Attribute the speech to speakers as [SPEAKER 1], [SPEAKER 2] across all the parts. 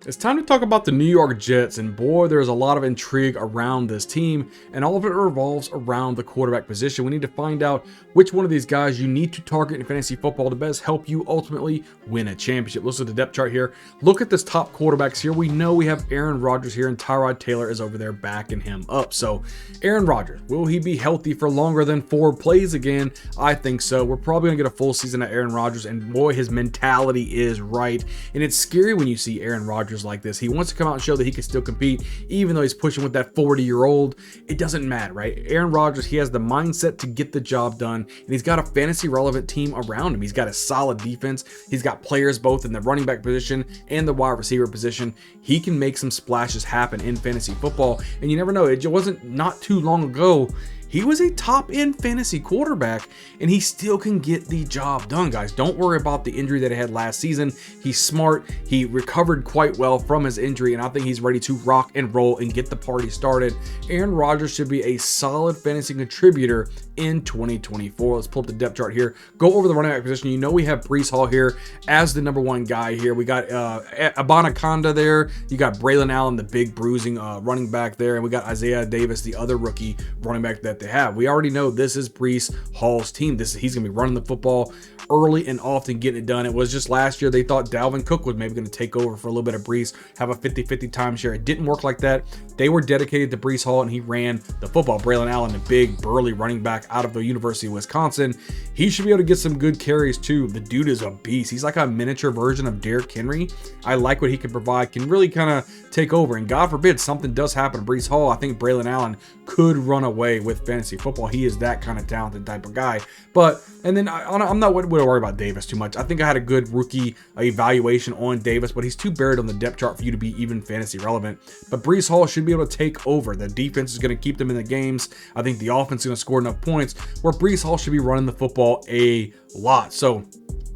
[SPEAKER 1] It's time to talk about the New York Jets, and boy, there's a lot of intrigue around this team, and all of it revolves around the quarterback position. We need to find out which one of these guys you need to target in fantasy football to best help you ultimately win a championship. Listen to the depth chart here. Look at this top quarterbacks here. We know we have Aaron Rodgers here, and Tyrod Taylor is over there backing him up. So, Aaron Rodgers, will he be healthy for longer than 4 plays again? I think so. We're probably going to get a full season of Aaron Rodgers, and boy, his mentality is right. And it's scary when you see Aaron Rodgers like this. He wants to come out and show that he can still compete, even though he's pushing with that 40-year-old. It doesn't matter, right? Aaron Rodgers, he has the mindset to get the job done, and he's got a fantasy relevant team around him. He's got a solid defense. He's got players both in the running back position and the wide receiver position. He can make some splashes happen in fantasy football, and you never know. It wasn't not too long ago he was a top-end fantasy quarterback, and he still can get the job done, guys. Don't worry about the injury that he had last season. He's smart. He recovered quite well from his injury, and I think he's ready to rock and roll and get the party started. Aaron Rodgers should be a solid fantasy contributor in 2024. Let's pull up the depth chart here. Go over the running back position. You know we have Breece Hall here as the number 1 guy here. We got Abanaconda there. You got Braylon Allen, the big bruising running back there, and we got Isaiah Davis, the other rookie running back that they have. We already know this is Breece Hall's team. He's going to be running the football early and often, getting it done. It was just last year they thought Dalvin Cook was maybe going to take over for a little bit of Breece, have a 50-50 timeshare. It didn't work like that. They were dedicated to Breece Hall, and he ran the football. Braylon Allen, the big burly running back out of the University of Wisconsin, he should be able to get some good carries too. The dude is a beast. He's like a miniature version of Derrick Henry. I like what he can provide, can really kind of take over, and God forbid something does happen to Breece Hall, I think Braylon Allen could run away with fantasy football. He is that kind of talented type of guy. But, and then I'm not going to worry about Davis too much. I think I had a good rookie evaluation on Davis, but he's too buried on the depth chart for you to be even fantasy relevant. But Breece Hall should be able to take over. The defense is going to keep them in the games. I think the offense is going to score enough points where Breece Hall should be running the football a lot. So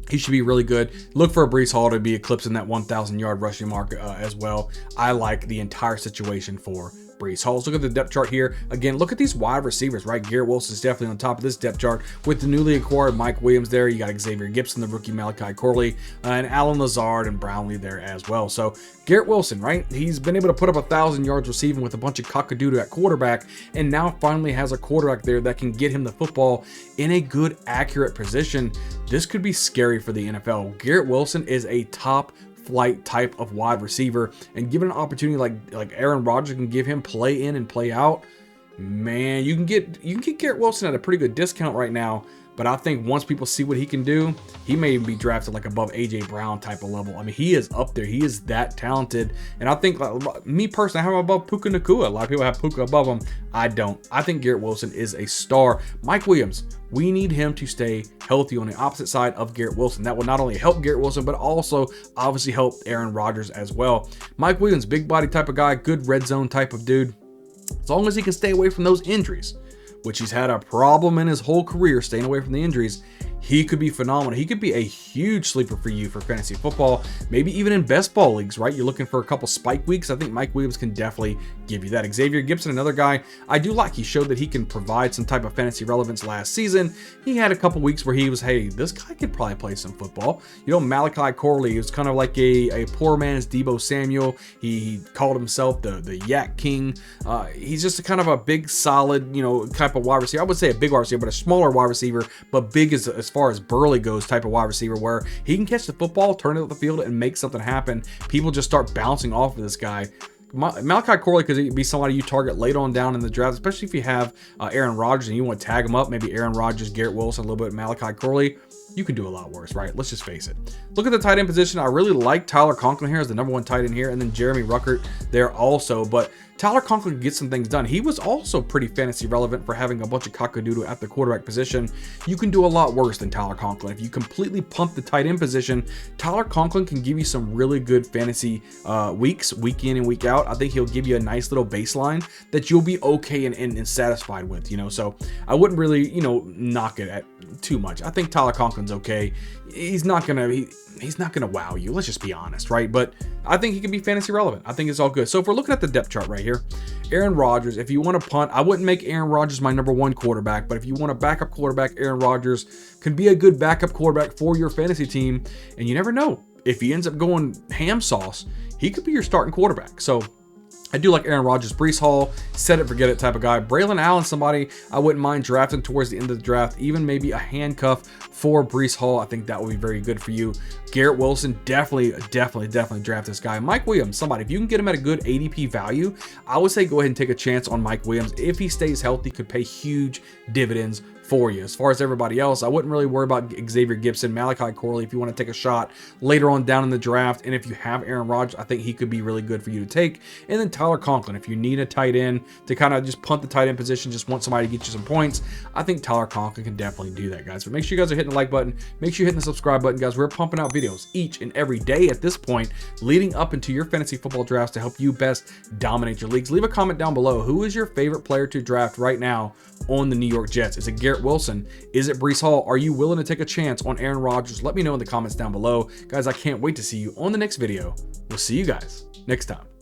[SPEAKER 1] he should be really good. Look for Breece Hall to be eclipsing that 1,000-yard rushing mark as well. I like the entire situation for Breece Hall. Let's look at the depth chart here. Again, look at these wide receivers, right? Garrett Wilson is definitely on top of this depth chart with the newly acquired Mike Williams there. You got Xavier Gibson, the rookie Malachi Corley, and Alan Lazard and Brownlee there as well. So Garrett Wilson, right? He's been able to put up 1,000 yards receiving with a bunch of cockadoodle at quarterback, and now finally has a quarterback there that can get him the football in a good, accurate position. This could be scary for the NFL. Garrett Wilson is a top flight type of wide receiver, and given an opportunity like Aaron Rodgers can give him play in and play out, man, you can get Garrett Wilson at a pretty good discount right now. But I think once people see what he can do, he may even be drafted like above AJ Brown type of level. I mean, he is up there. He is that talented. And I think, me personally, I have him above Puka Nacua. A lot of people have Puka above him. I don't. I think Garrett Wilson is a star. Mike Williams, we need him to stay healthy on the opposite side of Garrett Wilson. That will not only help Garrett Wilson, but also obviously help Aaron Rodgers as well. Mike Williams, big body type of guy, good red zone type of dude. As long as he can stay away from those injuries, which he's had a problem in his whole career, staying away from the injuries, he could be phenomenal. He could be a huge sleeper for you for fantasy football, maybe even in best ball leagues, right? You're looking for a couple spike weeks. I think Mike Williams can definitely give you that. Xavier Gibson, another guy I do like. He showed that he can provide some type of fantasy relevance last season. He had a couple weeks where he was, hey, this guy could probably play some football. You know, Malachi Corley is kind of like a poor man's Deebo Samuel. He called himself the Yak King. He's just a kind of a big, solid, type of wide receiver. I would say a big wide receiver, but a smaller wide receiver, but big as far as burly goes type of wide receiver, where he can catch the football, turn it up the field, and make something happen. People just start bouncing off of this guy. Malachi Corley could be somebody you target late on down in the draft, especially if you have Aaron Rodgers and you want to tag him up. Maybe Aaron Rodgers, Garrett Wilson, a little bit Malachi Corley. You could do a lot worse, right? Let's just face it. Look at the tight end position. I really like Tyler Conklin here as the number 1 tight end here, and then Jeremy Ruckert there also. But Tyler Conklin can get some things done. He was also pretty fantasy relevant for having a bunch of cockadoodle at the quarterback position. You can do a lot worse than Tyler Conklin. If you completely pump the tight end position, Tyler Conklin can give you some really good fantasy weeks, week in and week out. I think he'll give you a nice little baseline that you'll be okay and satisfied with, So I wouldn't really, knock it at too much. I think Tyler Conklin's okay. He's not gonna wow you. Let's just be honest, right? But I think he can be fantasy relevant. I think it's all good. So if we're looking at the depth chart right here, Aaron Rodgers, if you want to punt, I wouldn't make Aaron Rodgers my number 1 quarterback, but if you want a backup quarterback, Aaron Rodgers can be a good backup quarterback for your fantasy team. And you never know. if he ends up going ham sauce, he could be your starting quarterback. So I do like Aaron Rodgers, Breece Hall, set it, forget it type of guy. Braylon Allen, somebody I wouldn't mind drafting towards the end of the draft, even maybe a handcuff for Breece Hall. I think that would be very good for you. Garrett Wilson, definitely draft this guy. Mike Williams, somebody, if you can get him at a good ADP value, I would say go ahead and take a chance on Mike Williams. If he stays healthy, could pay huge dividends for you. As far as everybody else, I wouldn't really worry about Xavier Gibson, Malachi Corley if you want to take a shot later on down in the draft. And if you have Aaron Rodgers, I think he could be really good for you to take. And then Tyler Conklin, if you need a tight end to kind of just punt the tight end position, just want somebody to get you some points, I think Tyler Conklin can definitely do that, guys. But make sure you guys are hitting the like button. Make sure you're hitting the subscribe button, guys. We're pumping out videos each and every day at this point, leading up into your fantasy football drafts to help you best dominate your leagues. Leave a comment down below. Who is your favorite player to draft right now on the New York Jets? Is it Garrett Wilson? Is it Breece Hall? Are you willing to take a chance on Aaron Rodgers? Let me know in the comments down below. Guys, I can't wait to see you on the next video. We'll see you guys next time.